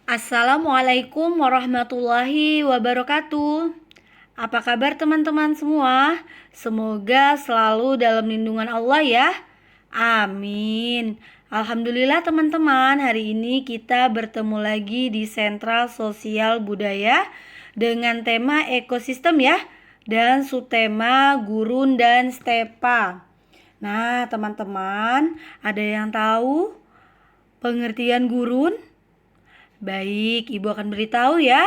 Assalamualaikum warahmatullahi wabarakatuh. Apa kabar teman-teman semua? Semoga selalu dalam lindungan Allah ya. Amin. Alhamdulillah teman-teman, hari ini kita bertemu lagi di Sentral Sosial Budaya dengan tema ekosistem ya, dan subtema gurun dan stepa. Nah teman-teman, ada yang tahu pengertian gurun? Baik, Ibu akan beritahu ya.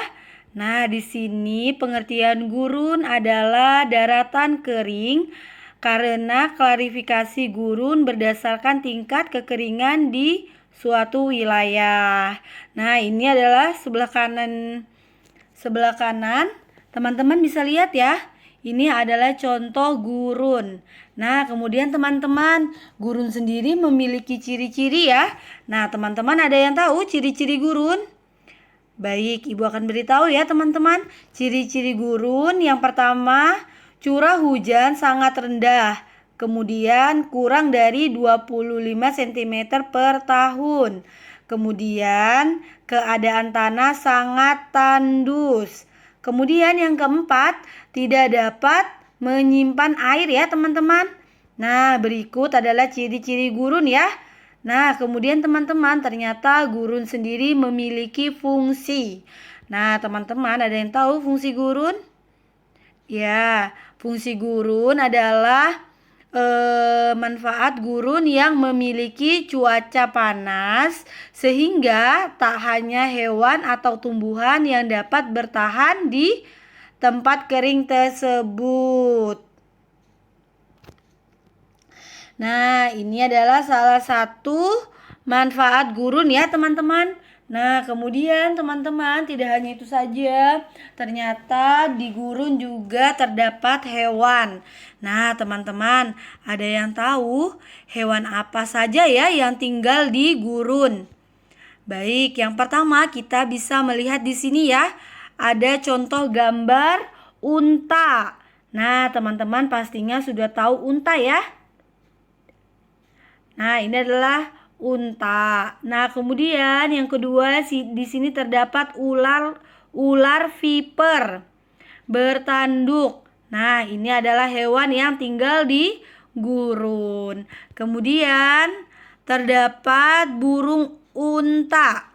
Nah, di sini pengertian gurun adalah daratan kering karena klarifikasi gurun berdasarkan tingkat kekeringan di suatu wilayah. Nah, ini adalah sebelah kanan. Sebelah kanan, teman-teman bisa lihat ya. Ini adalah contoh gurun. Nah, kemudian teman-teman, gurun sendiri memiliki ciri-ciri ya. Nah, teman-teman ada yang tahu ciri-ciri gurun? Baik, Ibu akan beritahu ya teman-teman. Ciri-ciri gurun yang pertama, curah hujan sangat rendah. Kemudian kurang dari 25 cm per tahun. Kemudian keadaan tanah sangat tandus. Kemudian yang keempat, tidak dapat menyimpan air ya teman-teman. Nah, berikut adalah ciri-ciri gurun ya. Nah, kemudian teman-teman, ternyata gurun sendiri memiliki fungsi. Nah, teman-teman ada yang tahu fungsi gurun? Ya, fungsi gurun adalah manfaat gurun yang memiliki cuaca panas sehingga tak hanya hewan atau tumbuhan yang dapat bertahan di tempat kering tersebut. Nah, ini adalah salah satu manfaat gurun ya teman-teman. Nah, kemudian teman-teman, tidak hanya itu saja, ternyata di gurun juga terdapat hewan. Nah, teman-teman, ada yang tahu hewan apa saja ya yang tinggal di gurun? Baik, yang pertama kita bisa melihat di sini ya, ada contoh gambar unta. Nah, teman-teman pastinya sudah tahu unta ya. Nah, ini adalah unta. Nah, kemudian yang kedua di sini terdapat ular viper bertanduk. Nah, ini adalah hewan yang tinggal di gurun. Kemudian terdapat burung unta.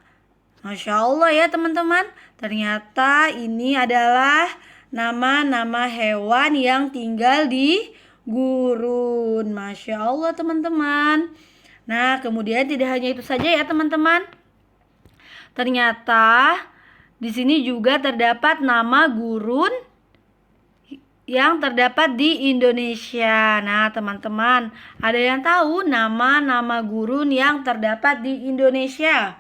Masya Allah ya teman-teman. Ternyata ini adalah nama-nama hewan yang tinggal di gurun. Masya Allah teman-teman. Nah, kemudian tidak hanya itu saja ya teman-teman. Ternyata di sini juga terdapat nama gurun yang terdapat di Indonesia. Nah, teman-teman, ada yang tahu nama-nama gurun yang terdapat di Indonesia?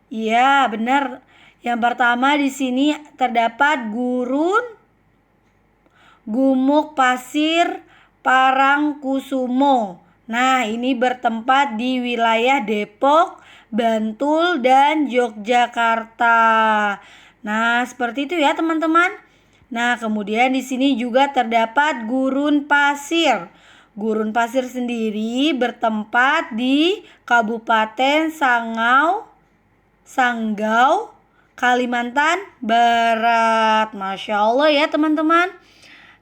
Iya, benar. Yang pertama di sini terdapat gurun Gumuk Pasir Parangkusumo. Nah, ini bertempat di wilayah Depok, Bantul, dan Yogyakarta. Nah, seperti itu ya teman-teman. Nah, kemudian di sini juga terdapat gurun pasir. Gurun pasir sendiri bertempat di Kabupaten Sanggau, Kalimantan Barat. Masya Allah ya teman-teman.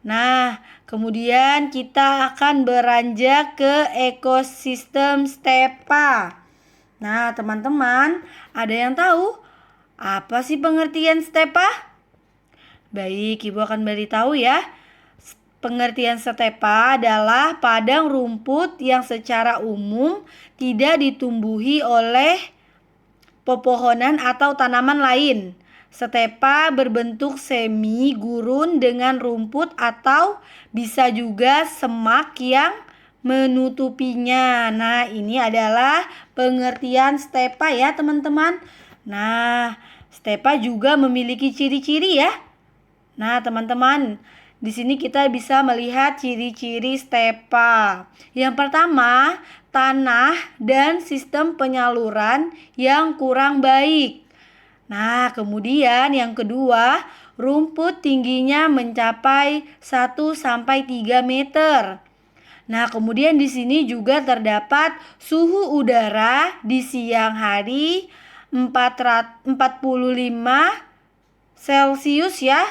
Nah, kemudian kita akan beranjak ke ekosistem stepa. Nah, teman-teman, ada yang tahu apa sih pengertian stepa? Baik, Ibu akan beritahu ya. Pengertian stepa adalah padang rumput yang secara umum tidak ditumbuhi oleh pepohonan atau tanaman lain. Stepa berbentuk semi gurun dengan rumput atau bisa juga semak yang menutupinya. Nah, ini adalah pengertian stepa ya, teman-teman. Nah, stepa juga memiliki ciri-ciri ya. Nah, teman-teman, di sini kita bisa melihat ciri-ciri stepa. Yang pertama, tanah dan sistem penyaluran yang kurang baik. Nah, kemudian yang kedua, rumput tingginya mencapai 1-3 meter. Nah, kemudian di sini juga terdapat suhu udara di siang hari Celcius ya,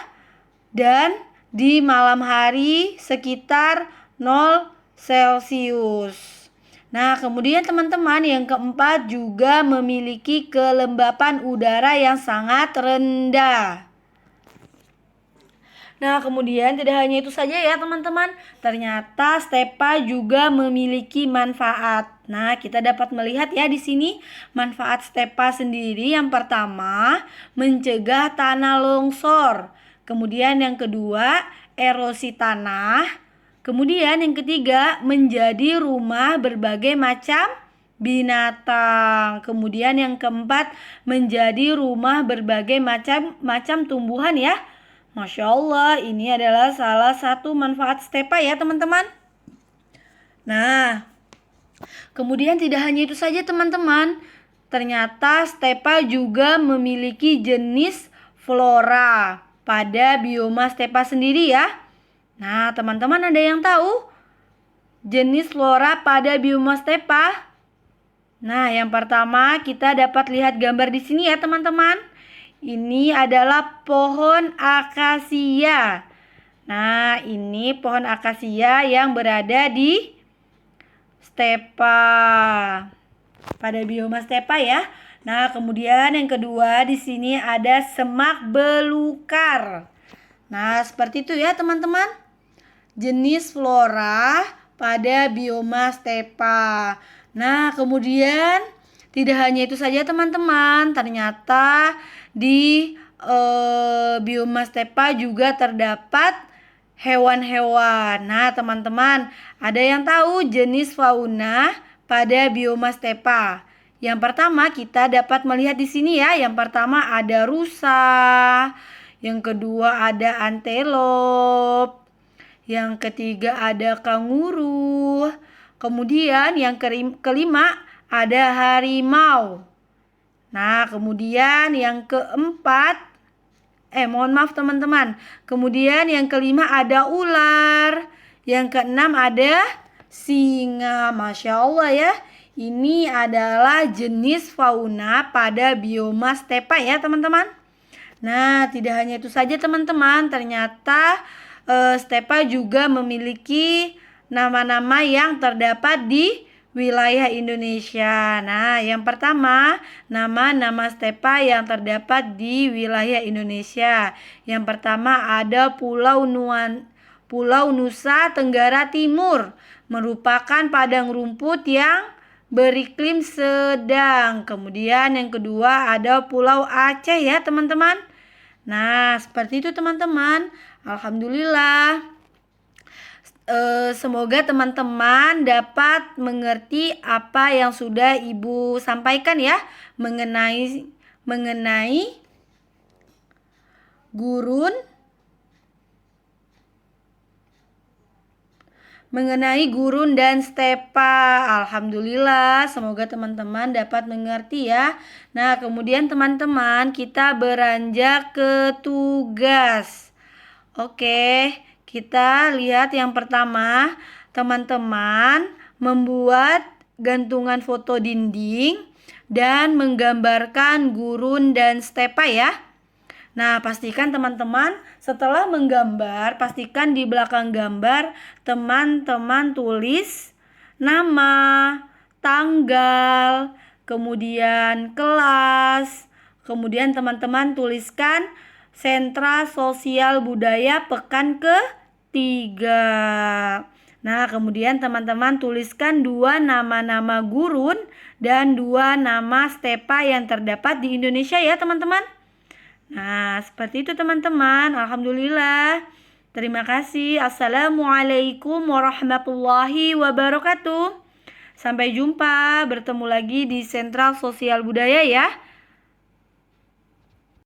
dan di malam hari sekitar 0 Celcius. Nah, kemudian teman-teman yang keempat juga memiliki kelembapan udara yang sangat rendah. Nah, kemudian tidak hanya itu saja ya teman-teman. Ternyata stepa juga memiliki manfaat. Nah, kita dapat melihat ya di sini manfaat stepa sendiri. Yang pertama, mencegah tanah longsor. Kemudian yang kedua, erosi tanah. Kemudian yang ketiga, menjadi rumah berbagai macam binatang. Kemudian yang keempat, menjadi rumah berbagai macam tumbuhan ya. Masya Allah, ini adalah salah satu manfaat stepa ya teman-teman. Nah, kemudian tidak hanya itu saja teman-teman. Ternyata stepa juga memiliki jenis flora pada bioma stepa sendiri ya. Nah, teman-teman ada yang tahu jenis flora pada bioma stepa? Nah, yang pertama kita dapat lihat gambar di sini ya teman-teman. Ini adalah pohon akasia. Nah, ini pohon akasia yang berada di stepa, pada bioma stepa ya. Nah, kemudian yang kedua di sini ada semak belukar. Nah, seperti itu ya teman-teman. Jenis flora pada bioma stepa. Nah, kemudian tidak hanya itu saja teman-teman. Ternyata di bioma stepa juga terdapat hewan-hewan. Nah, teman-teman, ada yang tahu jenis fauna pada bioma stepa? Yang pertama kita dapat melihat di sini ya. Yang pertama ada rusa, yang kedua ada antelop, yang ketiga ada kanguru, kemudian yang kelima ada harimau. Nah, kemudian yang keempat, mohon maaf teman-teman. Kemudian yang kelima ada ular. Yang keenam ada singa. Masya Allah ya. Ini adalah jenis fauna pada bioma stepa ya teman-teman. Nah, tidak hanya itu saja teman-teman. Ternyata stepa juga memiliki nama-nama yang terdapat di wilayah Indonesia. Nah, yang pertama, nama-nama stepa yang terdapat di wilayah Indonesia. Yang pertama ada Pulau Nusa Tenggara Timur, merupakan padang rumput yang beriklim sedang. Kemudian yang kedua ada Pulau Aceh ya teman-teman. Nah, seperti itu teman-teman. Alhamdulillah. Semoga teman-teman dapat mengerti apa yang sudah Ibu sampaikan ya mengenai gurun dan stepa. Alhamdulillah, semoga teman-teman dapat mengerti ya. Nah, kemudian teman-teman kita beranjak ke tugas. Oke, kita lihat yang pertama, teman-teman membuat gantungan foto dinding dan menggambarkan gurun dan stepa ya. Nah, pastikan teman-teman setelah menggambar, pastikan di belakang gambar teman-teman tulis nama, tanggal, kemudian kelas, kemudian teman-teman tuliskan sentra sosial budaya pekan ke-3. Nah, kemudian teman-teman tuliskan 2 nama-nama gurun dan 2 nama stepa yang terdapat di Indonesia ya teman-teman. Nah, seperti itu teman-teman. Alhamdulillah. Terima kasih. Assalamualaikum warahmatullahi wabarakatuh. Sampai jumpa. Bertemu lagi di Sentral Sosial Budaya ya.